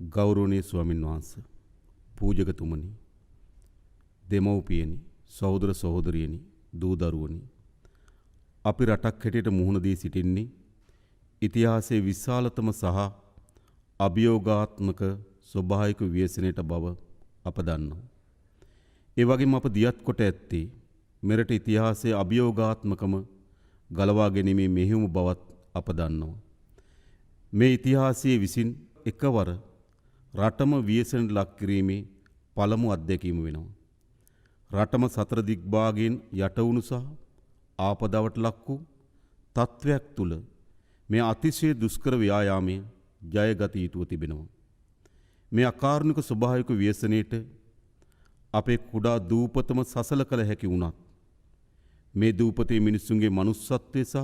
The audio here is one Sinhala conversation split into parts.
ගෞරවනීය ස්වාමින් වහන්සේ, පූජකතුමනි, දෙමව්පියනි, සහෝදර සහෝදරියනි, දූ දරුවනි, අපි රටක් හැටියට මුහුණ දී සිටින්නේ ඉතිහාසයේ විශාලතම සහ අභියෝගාත්මක ස්වභාවික ව්‍යසනයට බව අප දන්නවා. ඒ වගේම අප දියත් කොට ඇත්තේ මෙරට ඉතිහාසයේ අභියෝගාත්මකම ගලවා ගැනීමේ මෙහෙයුම බවත් අප දන්නවා. මේ ඉතිහාසයේ විසින් එකවර රටම ව්‍යසනයට ලක් කිරීමේ පළමු අත්දැකීම වෙනවා. රටම සතර දිග්භාගයෙන් යට වුණු සහ ආපදාවට ලක් වූ තත්වයක් තුල මේ අතිශය දුෂ්කර ව්‍යායාමයේ ජයගත යුතුව තිබෙනවා. මේ අකාරුණික ස්වභාවික ව්‍යසනයේට අපේ කුඩා දූපතම සසල කළ හැකි වුණත් මේ දූපතේ මිනිසුන්ගේ මනුස්සත්වය සහ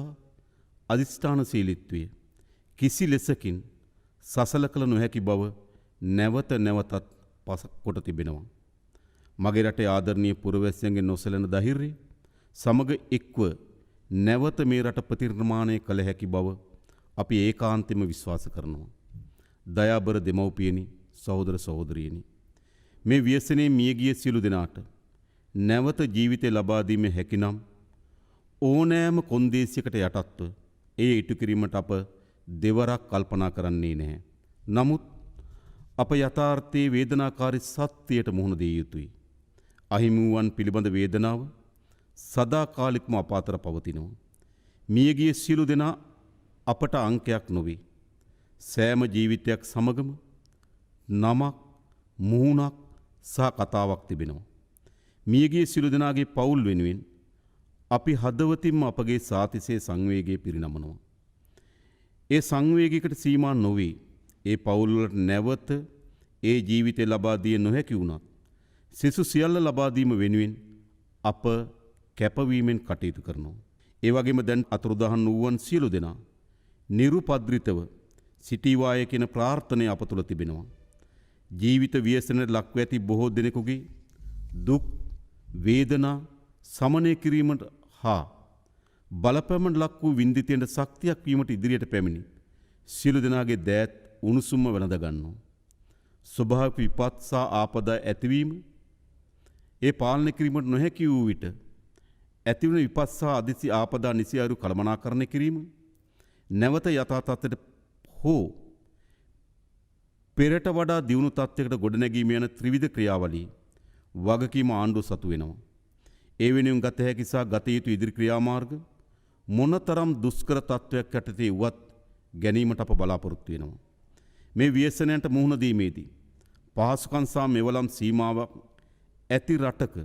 අධිෂ්ඨානශීලීත්වය කිසි ලෙසකින් සසල කළ නොහැකි බව නැවත නැවතත් පසක් කොට තිබෙනවා. මගේ රටේ ආදරණීය පුරවැසියන්ගේ නොසැලෙන ධෛර්යය සමග එක්ව නැවත මේ රට ප්‍රතිනිර්මාණය කළ හැකි බව අපි ඒකාන්තයෙන්ම විශ්වාස කරනවා. දයාබර දෙමව්පියනි, සහෝදර සහෝදරියනි, මේ ව්‍යසනයේ මියගිය සියලු දෙනාට නැවත ජීවිතය ලබා දීමේ හැකිනම් ඕනෑම කොන්දේසියකට යටත්ව එය ඉටු කිරීමට අප දෙවරක් කල්පනා කරන්නේ නැහැ. නමුත් අප යථාර්ථයේ වේදනාකාරී සත්‍යයට මුහුණ දිය යුතුයි. අහිමි වූවන් පිළිබඳ වේදනාව සදාකාලිකම අප අතර පවතිනවා. මියගිය සියලු දෙනා අපට අංකයක් නොවේ. සෑම ජීවිතයක් සමගම නමක්, මුහුණක් සහ කතාවක් තිබෙනවා. මියගිය සියලු දෙනාගේ පවුල් වෙනුවෙන් අපි හදවතින්ම අපගේ සාතිශය සංවේගය පිරිනමනවා. ඒ සංවේගයකට සීමා නොවේ. ඒ පවුල් වලට නැවත ඒ ජීවිතය ලබා දිය නොහැකි වුණත් සිසු සියල්ල ලබා දීම වෙනුවෙන් අප කැපවීමෙන් කටයුතු කරනවා. ඒ වගේම දැන් අතුරුදහන් වූවන් සියලු දෙනා නිරුපද්‍රිතව සිටීවාය කියන ප්‍රාර්ථනය අප තුළ තිබෙනවා. ජීවිත ව්‍යසනයට ලක්ව ඇති බොහෝ දෙනෙකුගේ දුක් වේදනා සමනය කිරීමට හා බලපෑමට ලක් වූ වින්දිතයන්ට ශක්තියක් වීමට ඉදිරියට පැමිණි සියලු දෙනාගේ දෑත් උණුසුම්ම වෙනද ගන්නවා. ස්වභාවික විපත් සහ ආපදා ඇතිවීම ඒ පාලනය කිරීමට නොහැකි වූ විට ඇතිවන විපත් සහ අදිසි ආපදා නිසියාරු කළමනාකරණය කිරීම නැවත යථා තත්ත්වයට හෝ පෙරට වඩා දියුණු තත්ත්වයකට ගොඩනැගීම යන ත්‍රිවිධ ක්‍රියාවලිය වගකීම ආණ්ඩුව සතු වෙනවා. ඒ වෙනුවෙන් ගත හැකි සහ ගත යුතු ඉදිරි ක්‍රියාමාර්ග මොනතරම් දුෂ්කර තත්ත්වයක් යටතේ වුවත් ගැනීමට අප බලාපොරොත්තු වෙනවා. මේ ව්‍යසනයන්ට මුහුණ දීමේදී පහසුකම් සහ මෙවලම් සීමාවක් ඇති රටක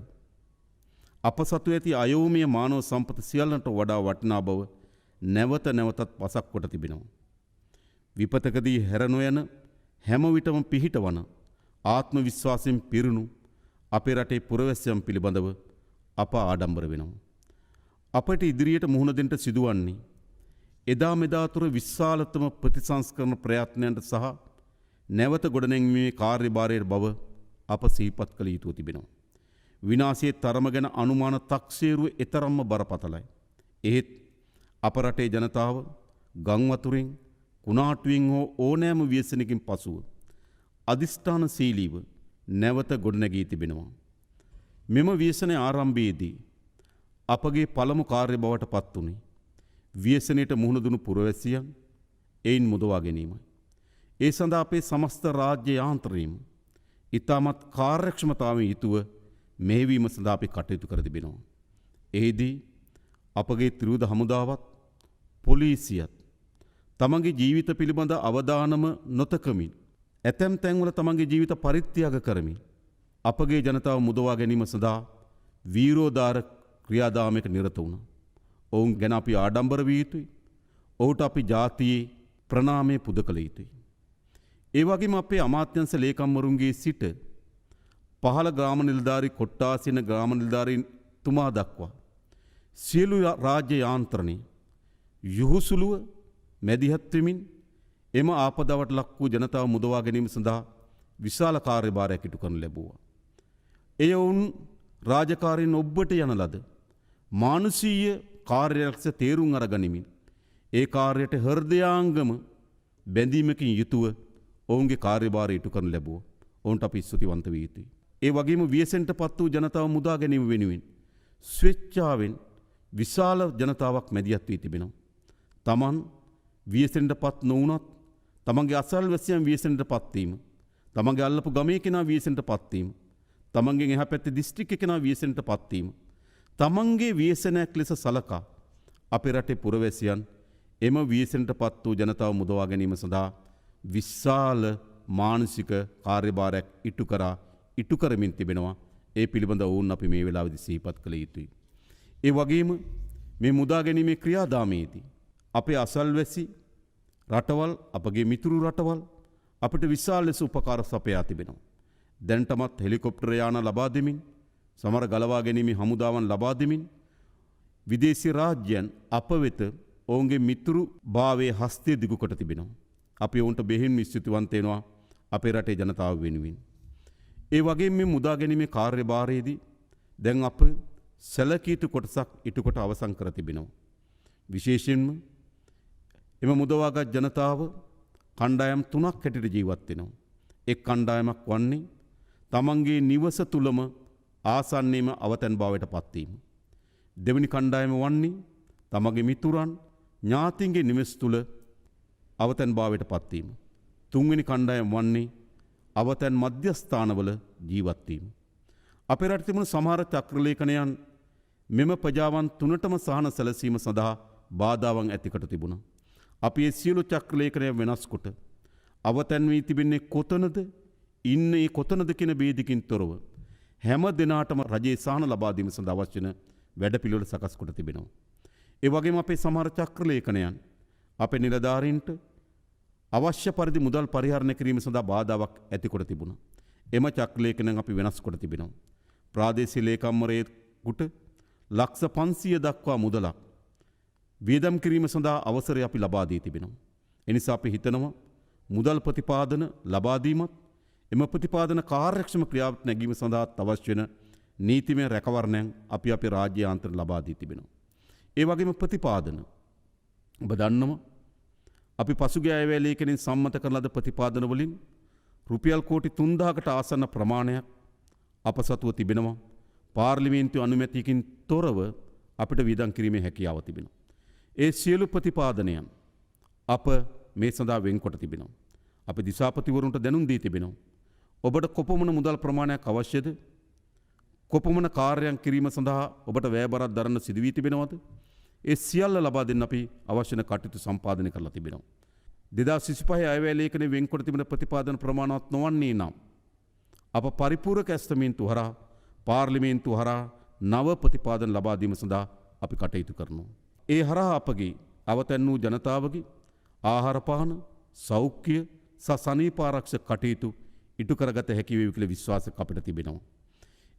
අප සතු ඇති අයෝමීය මානව සම්පත සියල්ලන්ට වඩා වටිනා බව නැවත නැවතත් පසක් කොට තිබෙනවා. විපතකදී හැර නොයන හැම විටම පිහිටවන ආත්ම විශ්වාසයෙන් පිරුණු අපේ රටේ පුරවැසියන් පිළිබඳව අප ආඩම්බර වෙනවා. අපට ඉදිරියට මුහුණ දෙන්න සිදුවන්නේ එදා මෙදා තුර විශාලතම ප්‍රතිසංස්කරණ ප්‍රයත්නයන්ට සහ නැවත ගොඩනැංවීමේ කාර්යභාරයේ බව අප සිහිපත් කළ යුතුව තිබෙනවා. විනාශයේ තරම ගැන අනුමාන තක්සේරුව එතරම්ම බරපතලයි. එහෙත් අප රටේ ජනතාව ගම් වතුරෙන් කුණාටුවෙන් හෝ ඕනෑම ව්‍යසනකින් පසුව අධිෂ්ඨානශීලීව නැවත ගොඩනැගී තිබෙනවා. මෙම ව්‍යසනයේ ආරම්භයේදී අපගේ පළමු කාර්ය බවට පත් වුණේ ව්‍යසනයට මුහුණ දුණු පුරවැසියන් එයින් මුදවා ගැනීමයි. ඒ සඳහා අපේ සමස්ත රාජ්‍ය යාන්ත්‍රණයම ඉතාමත් කාර්යක්ෂමතාවෙන් යුතුව මෙහෙයවීම සඳහා අපි කටයුතු කර තිබෙනවා. එහිදී අපගේ ත්‍රිවිධ හමුදාවත් පොලිසියත් තමන්ගේ ජීවිත පිළිබඳ අවධානම නොතකමින් ඇතැම් තැන්වල තමන්ගේ ජීවිත පරිත්‍යාග කරමින් අපගේ ජනතාව මුදවා ගැනීම සඳහා වීරෝදාර ක්‍රියාදාමයක නිරත වුණා. ඔවුන් ගැන අපි ආඩම්බර විය යුතුයි. ඔහුට අපි ජාතියේ ප්‍රණාමය පුද කළ යුතුයි. ඒ වගේම අපේ අමාත්‍යංශ ලේකම්වරුන්ගේ සිට පහළ ග්‍රාම නිලධාරී කොට්ටාසින ග්‍රාම නිලධාරීන් තුමා දක්වා සියලු රාජ්‍ය යාන්ත්‍රණය යහුසුලුව මැදිහත් වෙමින් එම ආපදාවට ලක් වූ ජනතාව මුදවා ගැනීම සඳහා විශාල කාර්යභාරයක් ඉටු කරනු ලැබුවා. එය වුන් රාජකාරීන් ඔබට යන ලද මානුෂීය කාර්යයක්ස තේරුම් අරගනිමින් ඒ කාර්යයට හෘදයාංගම බැඳීමකින් යුතුව ඔවුන්ගේ කාර්යභාරය ඉටු කරන ලැබුව. ඔවුන්ට අපි ස්තුතිවන්ත විය යුතුයි. ඒ වගේම ව්‍යසනයටපත් වූ ජනතාව මුදා ගැනීම වෙනුවෙන් ස්වේච්ඡාවෙන් විශාල ජනතාවක් මැදිහත් වී තිබෙනවා. තමන් ව්‍යසනයටපත් නොවුනත් තමන්ගේ අසල්වැසියන් ව්‍යසනයටපත් වීම, තමන්ගේ අල්ලපු ගමේ කෙනා ව්‍යසනයටපත් වීම, තමන්ගෙන් එහා පැත්තේ දිස්ත්‍රික්කේ කෙනා ව්‍යසනයටපත් වීම, තමන්ගේ ව්‍යසනයක් ලෙස සලකා අපේ රටේ පුරවැසියන් එම ව්‍යසනයටපත් වූ ජනතාව මුදවා ගැනීම සඳහා විශාල මානසික කාර්යභාරයක් ඉටු කරමින් තිබෙනවා. ඒ පිළිබඳ ඔවුන් අපි මේ වෙලාවේදී සිහිපත් කළ යුතුයි. ඒ වගේම මේ මුදා ගැනීමේ ක්‍රියාදාමයේදී අපේ අසල්වැසි රටවල්, අපගේ මිතුරු රටවල් අපිට විශාල ලෙස උපකාර සපයා තිබෙනවා. දැනටමත් හෙලිකොප්ටර් යාන ලබා දෙමින්, සමහර ගලවා ගැනීමේ හමුදාවන් ලබා දෙමින් විදේශී රාජ්‍යයන් අප වෙත ඔවුන්ගේ මිතුරු භාවයේ හස්තය දිගු කොට තිබෙනවා. අපි ඔවුන්ට බෙහෙවින් ස්තුතිවන්ත වෙනවා අපේ රටේ ජනතාව වෙනුවෙන්. ඒ වගේම මේ මුදා ගැනීමේ කාර්යභාරයේදී දැන් අප සැලකිය යුතු කොටසක් ඉටු කොට අවසන් කර තිබෙනවා. විශේෂයෙන්ම එම මුදවාගත් ජනතාව කණ්ඩායම් 3ක් හැටියට ජීවත් වෙනවා. එක් කණ්ඩායමක් වන්නේ තමන්ගේ නිවස තුලම ආසන්නයේම අවතැන් භාවයට පත්වීම. දෙවෙනි කණ්ඩායම වන්නේ තමගේ මිතුරන් ඥාතීන්ගේ නිවෙස් තුල අවතැන් භාවයට පත්වීම. තුන්වෙනි කණ්ඩායම වන්නේ අවතැන් මධ්‍යස්ථානවල ජීවත් වීම. අපේ රටේ තිබුණු සමහර චක්‍රලේඛනයන් මෙම ප්‍රජාවන් තුනටම සහන සැලසීම සඳහා බාධාවන් ඇතිකට තිබුණා. අපි ඒ සියලු චක්‍රලේඛනය වෙනස් කොට අවතැන් වී තිබෙන්නේ කොතනද, ඉන්නේ කොතනද කියන ભેදකින් තොරව හැම දිනාටම රජයේ සහන ලබා දීම සඳහා අවශ්‍ය වෙන වැඩපිළිවෙල සකස් කොට තිබෙනවා. ඒ වගේම අපේ සමහර චක්‍රලේඛනයන් අපේ නිලධාරීන්ට අවශ්‍ය පරිදි මුදල් පරිහරණය කිරීම සඳහා බාධාවක් ඇති කොට තිබුණා. එම චක්‍රලේඛනයන් අපි වෙනස් කොට තිබෙනවා. ප්‍රාදේශීය ලේකම්වරයෙකුට ලක්ෂ 500 දක්වා මුදලක් වියදම් කිරීම සඳහා අවසරය අපි ලබා දී තිබෙනවා. එනිසා අපි හිතනවා මුදල් ප්‍රතිපාදන ලබා දීමත් එම ප්‍රතිපාදන කාර්යක්ෂම ක්‍රියාවට නැගීම සඳහා අවශ්‍ය වෙන නීතිමය රැකවරණයන් අපි අපේ රාජ්‍ය ආන්තර ලබා දී තිබෙනවා. ඒ වගේම ප්‍රතිපාදන ඔබ දන්නවා අපි පසුගිය අයවැය ලේඛනයෙන් සම්මත කරන ලද ප්‍රතිපාදන වලින් රුපියල් කෝටි 3000කට ආසන්න ප්‍රමාණයක් අප සතුව තිබෙනවා. පාර්ලිමේන්තු අනුමැතියකින් තොරව අපිට වියදම් කිරීමේ හැකියාව තිබෙනවා. ඒ සියලු ප්‍රතිපාදනයන් අප මේ සඳහා වෙන්කොට තිබෙනවා. අපි දිසාපතිවරුන්ට දැනුම් දී තිබෙනවා. ඔබට කොපමණ මුදල් ප්‍රමාණයක් අවශ්‍යද? කොපමණ කාර්යයන් කිරීම සඳහා ඔබට වැයබරක් දරන්න සිදු වී තිබෙනවද? ඒ සියල්ල ලබා දෙන්න අපි අවශ්‍ය වෙන කටයුතු සම්පාදනය කරලා තිබෙනවා. 2025 අයවැය ලේඛනයේ වෙන්කොට තිබෙන ප්‍රතිපාදන ප්‍රමාණවත් නොවන්නේ නම් අප පරිපූර්ණක ඇස්තමේන්තු හරහා පාර්ලිමේන්තු හරහා නව ප්‍රතිපාදන ලබා දීම සඳහා අපි කටයුතු කරනවා. ඒ හරහා අපගේ අවතැන් වූ ජනතාවගේ ආහාර පාන, සෞඛ්‍ය සහ සනීප ආරක්ෂක කටයුතු ඉටු කරගත හැකි වේ කියලා විශ්වාසයක් අපිට තිබෙනවා.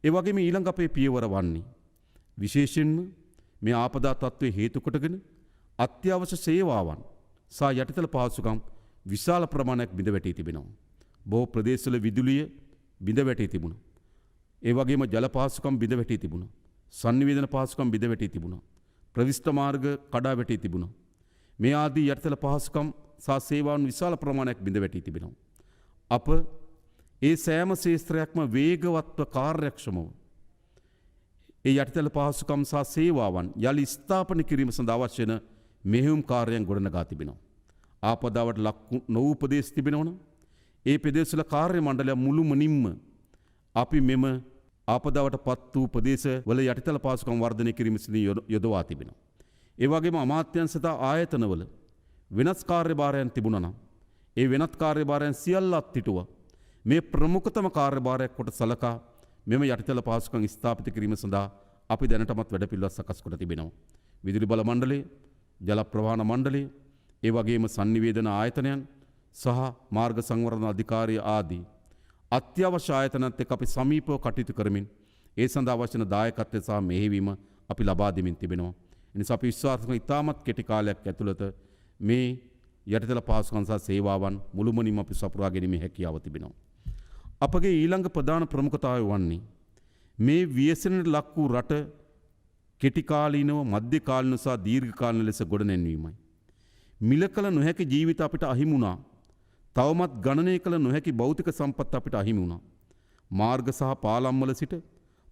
ඒ වගේම ඊළඟ අපේ පියවර වන්නේ විශේෂයෙන්ම මේ ආපදා තත්ත්වයේ හේතු කොටගෙන අත්‍යවශ්‍ය සේවාවන් සහ යටිතල පහසුකම් විශාල ප්‍රමාණයක් බිඳ වැටී තිබෙනවා. බොහෝ ප්‍රදේශවල විදුලිය බිඳ වැටී තිබුණා. ඒ වගේම ජල පහසුකම් බිඳ වැටී තිබුණා. සංනිවේදන පහසුකම් බිඳ වැටී තිබුණා. ප්‍රවිෂ්ඨ මාර්ග කඩා වැටී තිබුණා. මේ ආදී යටිතල පහසුකම් සහ සේවාවන් විශාල ප්‍රමාණයක් බිඳ වැටී තිබෙනවා. අප ඒ සෑම ශේත්‍රයක්ම වේගවත්ව කාර්යක්ෂමව ඒ යටිතල පහසුකම් සහ සේවාවන් යලි ස්ථාපන කිරීම සඳහා අවශ්‍ය වෙන මෙහෙයුම් කාර්යයන් ගොඩනගා තිබෙනවා. ආපදාවට ලක් නොවූ ප්‍රදේශ තිබෙනවනම් ඒ ප්‍රදේශවල කාර්ය මණ්ඩලය මුළුමනින්ම අපි මෙම ආපදාවට පත් වූ ප්‍රදේශවල යටිතල පහසුකම් වර්ධනය කිරීම සඳහා යොදවා තිබෙනවා. ඒ වගේම අමාත්‍යංශ සහ ආයතනවල වෙනස් කාර්යභාරයන් තිබුණා නම් ඒ වෙනත් කාර්යභාරයන් සියල්ල අත්හිටුවා මේ ප්‍රමුඛතම කාර්යභාරයක් කොට සලකා මෙම යටිතල පහසුකම් ස්ථාපිත කිරීම සඳහා අපි දැනටමත් වැඩපිළිවෙළ සකස් කොට තිබෙනවා. විදුලි බල මණ්ඩලය, ජල ප්‍රවාහන මණ්ඩලය, ඒ වගේම සංනිවේදන ආයතනයන් සහ මාර්ග සංවර්ධන අධිකාරිය ආදී අත්‍යවශ්‍ය ආයතනත් එක්ක අපි සමීපව කටයුතු කරමින් ඒ සඳහා අවශ්‍ය වන දායකත්වය සහ මෙහෙයවීම අපි ලබා දෙමින් තිබෙනවා. ඒ නිසා අපි විශ්වාස කරන ඉතාමත් කෙටි කාලයක් ඇතුළත මේ යටිතල පහසුකම් සහ සේවාවන් මුළුමනින්ම අපි සපුරා ගැනීමේ හැකියාව තිබෙනවා. අපගේ ඊළඟ ප්‍රධාන ප්‍රමුඛතාවය වන්නේ මේ ව්‍යසනයට ලක් වූ රට කෙටි කාලීනව, මධ්‍ය කාලීනව සහ දීර්ඝ කාලීන ලෙස ගොඩනැන්වීමයි. මිල කළ නොහැකි ජීවිත අපිට අහිමි වුණා. තවමත් ගණනය කළ නොහැකි භෞතික සම්පත් අපිට අහිමි වුණා. මාර්ග සහ පාලම්වල සිට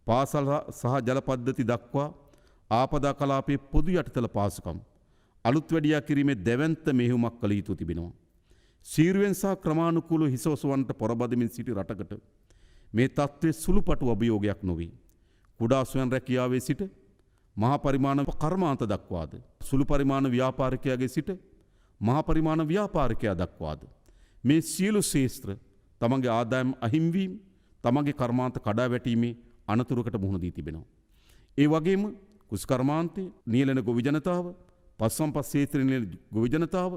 පාසල් සහ ජල පද්ධති දක්වා ආපදා කලාපයේ පොදු යටිතල පහසුකම් අලුත් වැඩියා කිරීමේ දැවැන්ත මෙහෙයුමක් කළ යුතු තිබෙනවා. සීරුවෙන් සහ ක්‍රමානුකූලව හිස ඔසවන්නට පොරබදමින් සිටි රටකට මේ තත්ත්වයේ සුළුපටු අභියෝගයක් නොවේ. කුඩා ස්වයං රැකියාවේ සිට මහා පරිමාණ කර්මාන්ත දක්වාද සුළු පරිමාණ ව්‍යාපාරිකයාගේ සිට මහා පරිමාණ ව්‍යාපාරිකයා දක්වාද මේ සියලු ශේෂ්ත්‍ර තමන්ගේ ආදායම් අහිම්වීම තමන්ගේ කර්මාන්ත කඩා වැටීමේ අනතුරකට මුහුණ දී තිබෙනවා. ඒ වගේම කුස්කර්මාන්තයේ නියැලෙන ගොවි ජනතාව පස්සම්පස් ශේත්‍රයේ නියැලෙන ගොවි ජනතාව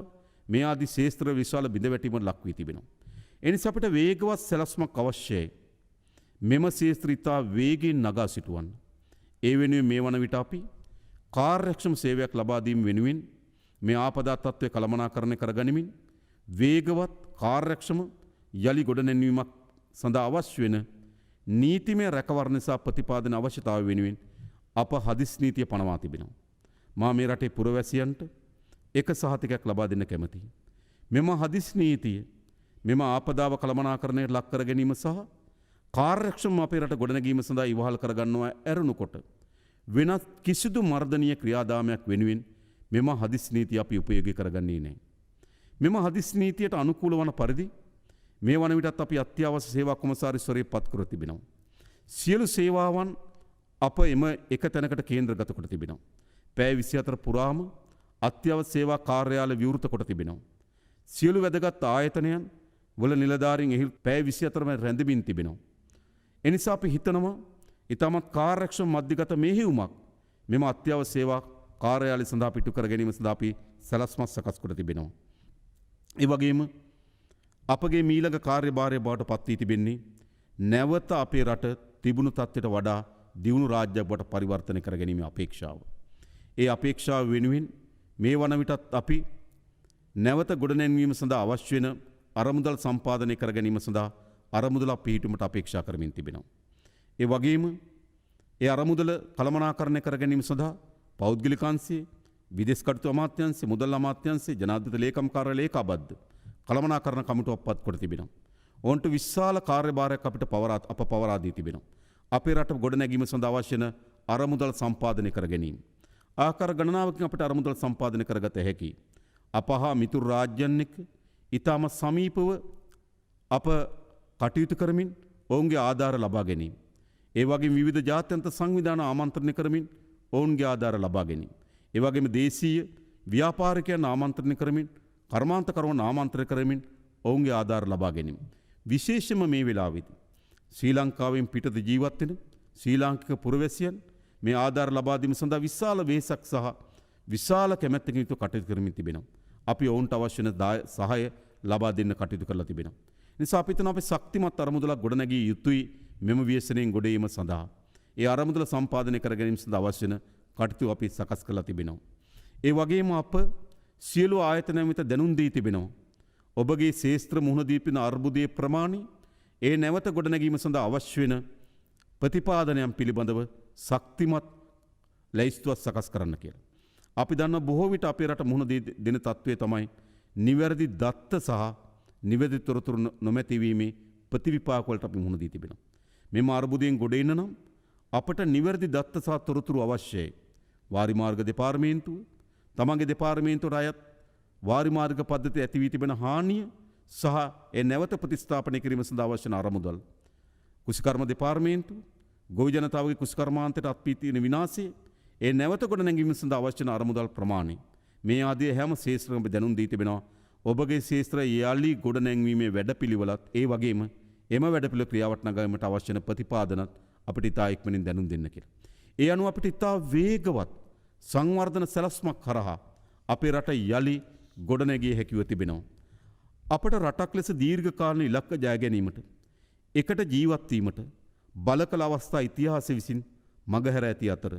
මේ ආදී ශේත්‍ර විශාල බිඳවැටීමකට ලක් වී තිබෙනවා. එනිසා අපිට වේගවත් සැලැස්මක් අවශ්‍යයි. මෙම ශේත්‍ර ඉතා වේගයෙන් නගා සිටුවන්න. ඒ වෙනුවෙන් මේ වන විට අපි කාර්යක්ෂම සේවයක් ලබා දීම වෙනුවෙන් මේ ආපදා තත්ත්වය කළමනාකරණය කරගනිමින් වේගවත් කාර්යක්ෂම යලි ගොඩනැන්වීමක් සඳහා අවශ්‍ය වෙන නීතිමය රැකවරණ සහ ප්‍රතිපාදන අවශ්‍යතාවය වෙනුවෙන් අප හදිස් නීතිය පනවා තිබෙනවා. මා මේ රටේ පුරවැසියන්ට එක සහතිකයක් ලබා දෙන්න කැමැතියි. මෙම හදිස් නීතිය මෙම ආපදාව කළමනාකරණයට ලක් කර ගැනීම සහ කාර්යක්ෂම අපේ රට ගොඩනැගීම සඳහා ඉවහල් කරගන්නවා ඇරුණුකොට වෙනත් කිසිදු මර්ධනීය ක්‍රියාදාමයක් වෙනුවෙන් මෙම හදිස් නීතිය අපි උපයෝගී කරගන්නේ නැහැ. මෙම හදිස් නීතියට අනුකූල වන පරිදි මේ වන විටත් අපි අත්‍යවශ්‍ය සේවා කොමසාරිස්වරයෙක් පත් කර තිබෙනවා. සියලු සේවාවන් අප එම එක තැනකට කේන්ද්‍රගත කොට තිබෙනවා. පැය 24 පුරාම අත්‍යවශ්‍ය සේවා කාර්යාල විවෘත කොට තිබෙනවා. සියලු වැදගත් ආයතනයන් වල නිලධාරීන් එහි පැය 24ම රැඳෙමින් තිබෙනවා. එනිසා අපි හිතනවා ඊටමත් කාර්යක්ෂම මධ්‍යගත මෙහෙයුමක් මෙම අත්‍යවශ්‍ය සේවා කාර්යාලය සඳහා පිටු කර ගැනීම සඳහා අපි සැලැස්මක් සකස් කොට තිබෙනවා. ඒ වගේම අපගේ මීළඟ කාර්යභාරය බවට පත් වී තිබෙන්නේ නැවත අපේ රට තිබුණු තත්ත්වයට වඩා දියුණු රාජ්‍යයක් බවට පරිවර්තනය කර ගැනීමේ අපේක්ෂාව. ඒ අපේක්ෂාව වෙනුවෙන් මේ වන විටත් අපි නැවත ගොඩනැන්වීම සඳහා අවශ්‍ය වෙන අරමුදල් සම්පාදනය කර ගැනීම සඳහා අරමුදල පිහිටුමට අපේක්ෂා කරමින් තිබෙනවා. ඒ වගේම ඒ අරමුදල කළමනාකරණය කර ගැනීම සඳහා පෞද්ගලික අංශයේ විදේශ කටයුතු අමාත්‍යාංශය මුදල් අමාත්‍යාංශය ජනාධිපති ලේකම් කාර්යාලය ලේකාබද්ධ කළමනාකරණ කමිටුවක් පත් කොට තිබෙනවා. ඔවුන්ට විශාල කාර්යභාරයක් අපිට පවරා දී තිබෙනවා. අපේ රට ගොඩනැගීම සඳහා අවශ්‍ය වෙන අරමුදල් සම්පාදනය කර ගැනීම. ආකාර ගණනාවකින් අපිට අරමුදල් සම්පාදනය කරගත හැකි. අප හා මිතුරු රාජ්‍යයන් එක්ක ඊටම සමීපව අප කටයුතු කරමින් ඔවුන්ගේ ආධාර ලබා ගැනීම. ඒ වගේම විවිධ ජාත්‍යන්තර සංවිධාන ආමන්ත්‍රණය කරමින් ඔවුන්ගේ ආධාර ලබා ගැනීම. ඒ වගේම දේශීය ව්‍යාපාරිකයන් ආමන්ත්‍රණය කරමින් කර්මාන්තකරුවන් ආමන්ත්‍රණය කරමින් ඔවුන්ගේ ආධාර ලබා ගැනීම. විශේෂයෙන්ම මේ වෙලාවේදී ශ්‍රී ලංකාවෙන් පිටත ජීවත් වෙන ශ්‍රී ලාංකික පුරවැසියන් මේ ආධාර ලබා දීම සඳහා විශාල වෙහෙසක් සහ විශාල කැමැත්තකින් යුතුව කටයුතු කරමින් තිබෙනවා. අපි ඔවුන්ට අවශ්‍ය වෙන සහාය ලබා දෙන්න කටයුතු කරලා තිබෙනවා. නිසා අපි හිතනවා අපි ශක්තිමත් අරමුදලක් ගොඩනැගිය යුතුයි මෙම ව්‍යසනයෙන් ගොඩ ඒම සඳහා. ඒ අරමුදල සම්පාදනය කර ගැනීම සඳහා අවශ්‍ය වෙන කටයුතු අපි සකස් කරලා තිබෙනවා. ඒ වගේම අප සියලු ආයතනයන් වෙත දැනුම් දී තිබෙනවා. ඔබගේ ශේෂ්ත්‍ර මුහුණ දී තිබෙන අර්බුදයේ ප්‍රමාණය ඒ නැවත ගොඩනැගීම සඳහා අවශ්‍ය වෙන ප්‍රතිපාදනයන් පිළිබඳව ශක්තිමත් ලැයිස්තුවක් සකස් කරන්න කියලා. අපි දන්න බොහෝ විට අපේ රට මුහුණ දෙන තත්ත්වය තමයි නිවැරදි දත්ත සහ නිවැරදි තොරතුරු නොමැතිවීමේ ප්‍රතිවිපාක වලට අපි මුහුණ දී තිබෙනවා. මෙම අර්බුදයෙන් ගොඩ එන්න නම් අපට නිවැරදි දත්ත සහ තොරතුරු අවශ්‍යයි. වාරි මාර්ග දෙපාර්තමේන්තුව තමන්ගේ දෙපාර්තමේන්තුවට අයත් වාරි මාර්ග පද්ධතිය ඇති වී තිබෙන හානිය සහ ඒ නැවත ප්‍රතිස්ථාපනය කිරීම සඳහා අවශ්‍ය වන අරමුදල්. කුෂිකර්ම දෙපාර්තමේන්තුව ගොවි ජනතාවගේ කුෂිකර්මාන්තයට අත්වී තියෙන විනාශය ඒ නැවත ගොඩ නැගීම සඳහා අවශ්‍ය වන අරමුදල් ප්‍රමාණය. මේ ආදී හැම ශේෂ්ත්‍රයකම දැනුම් දී තිබෙනවා. ඔබගේ ශේෂ්ත්‍රය යාලි ගොඩ නැංවීමේ වැඩපිළිවෙලත් ඒ වගේම එම වැඩපිළිවෙල ක්‍රියාවට නගාවීමට අවශ්‍ය වන ප්‍රතිපාදනත් අපිට ඉතා ඉක්මනින් දැනුම් දෙන්න කියලා. ඒ අනුව අපිට ඉතා වේගවත් සංවර්ධන සැලැස්මක් කරහා අපේ රට යලි ගොඩ නැගිය හැකිව තිබෙනවා. අපට රටක් ලෙස දීර්ඝ කාලීන ඉලක්ක ජය ගැනීමට එකට ජීවත් වීමට බලකල අවස්ථා ඉතිහාසය විසින් මගහැර ඇති අතර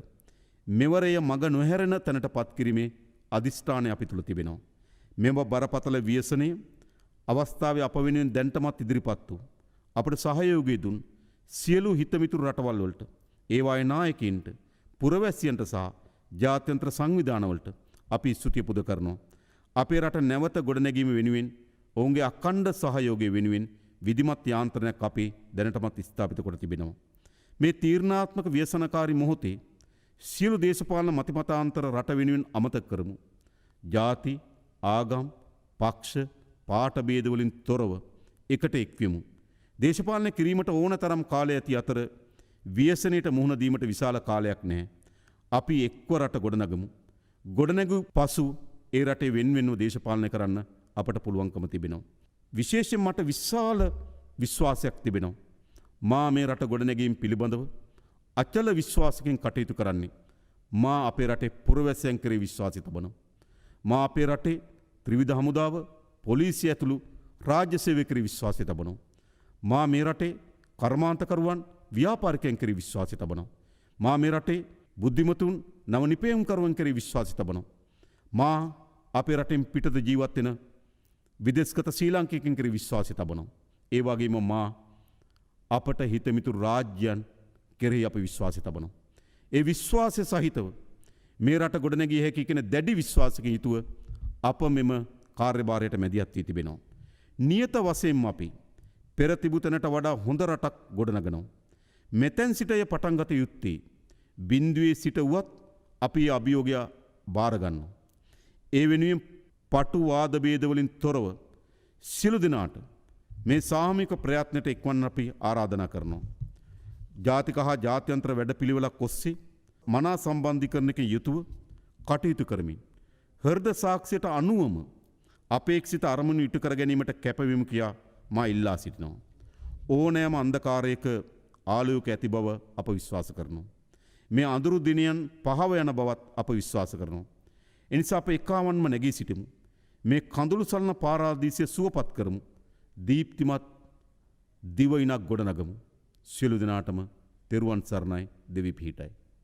මෙවරය මග නොහැරෙන තැනට පත් කිරීමේ අදිෂ්ඨානය අපි තුල තිබෙනවා. මෙම බරපතල ව්‍යසනය අවස්ථාවේ අප වෙනුවෙන් දැන්ටමත් ඉදිරිපත් වූ අපට සහයෝගය දුන් සියලු හිතමිතුරු රටවල් වලට ඒවායේ නායකයින්ට පුරවැසියන්ට සහ ජාත්‍යන්තර සංවිධානවලට අපි ස්තුතිය පුද කරනවා. අපේ රට නැවත ගොඩනැගීම වෙනුවෙන් ඔවුන්ගේ අකණ්ඩ සහයෝගය වෙනුවෙන් විධිමත් යාන්ත්‍රණයක් අපි දැනටමත් ස්ථාපිත කොට තිබෙනවා. මේ තීරණාත්මක ව්‍යසනකාරී මොහොතේ සියලු දේශපාලන මතිමතාන්තර රට වෙනුවෙන් අමතක කරමු. ජාති, ආගම්, පක්ෂ, පාට භේදවලින් තොරව එකට එක්වෙමු. දේශපාලනය කිරීමට ඕන තරම් කාලය ඇති අතර ව්‍යසනයට මුහුණ දීමට විශාල කාලයක් නැහැ. අපි එක්ව රට ගොඩනගමු. ගොඩනැගු පසු ඒ රටේ වෙන්වෙන්ව දේශපාලනය කරන්න අපට පුළුවන්කම තිබෙනවා. විශේෂයෙන් මට විශාල විශ්වාසයක් තිබෙනවා. මා මේ රට ගොඩනැගීම් පිළිබඳව අචල විශ්වාසකින් කටයුතු කරන්නේ. මා අපේ රටේ පුරවැසියන් කෙරෙහි විශ්වාසය තබනවා. මා අපේ රටේ ත්‍රිවිධ හමුදාව, පොලිසිය ඇතුළු රාජ්‍ය සේවය කෙරෙහි විශ්වාසය තබනවා. මා මේ රටේ කර්මාන්තකරුවන්, ව්‍යාපාරිකයන් කෙරෙහි විශ්වාසය තබනවා. මා මේ රටේ බුද්ධිමතුන්, නව නිපැයුම්කරුවන් කෙරෙහි විශ්වාසය තබනවා. මා අපේ රටෙන් පිටත ජීවත් වෙන විදේශගත ශ්‍රී ලාංකිකයන් කෙරෙහි විශ්වාසය තබනවා. ඒ වගේම මා අපට හිතමිතුරු රාජ්‍යයන් කෙරෙහි අපි විශ්වාසය තබනවා. ඒ විශ්වාසය සහිතව මේ රට ගොඩනැගිය හැකි කියන දැඩි විශ්වාසකින් යුතුව අප මෙම කාර්යභාරයට මැදිහත් වී තිබෙනවා. නියත වශයෙන්ම අපි පෙර තිබූ තැනට වඩා හොඳ රටක් ගොඩනගනවා. මෙතෙන් සිට එය පටන් ගත යුත්තේ බිඳුවේ සිට වුවත් අපි අභියෝගය බාර ගන්නවා. ඒ වෙනුවෙන් පටු වාද භේදවලින් තොරව සියලු දෙනාට මේ සාමූහික ප්‍රයත්නයට එක්වන්න අපි ආරාධනා කරනවා. ජාතික හා ජාත්‍යන්තර වැඩපිළිවෙලක් ඔස්සේ මනා සම්බන්ධීකරණයකින් යුතුව කටයුතු කරමින් හෘද සාක්ෂියට අනුවම අපේක්ෂිත අරමුණු ඉටු කර ගැනීමට කැපවීම කියා මා ඉල්ලා සිටිනවා. ඕනෑම අන්ධකාරයක ආලෝක ඇති බව අප විශ්වාස කරනවා. මේ අඳුරු දිනයන් පහව යන බවත් අප විශ්වාස කරනවා. එනිසා අප එකාවන්ම නැගී සිටිමු. මේ කඳුළු සලන පාරාදීසය සුවපත් කරමු. දීප්තිමත් දිවයිනක් ගොඩනගමු. සියලු දෙනාටම තෙරුවන් සරණයි. දෙවි පිහිටයි.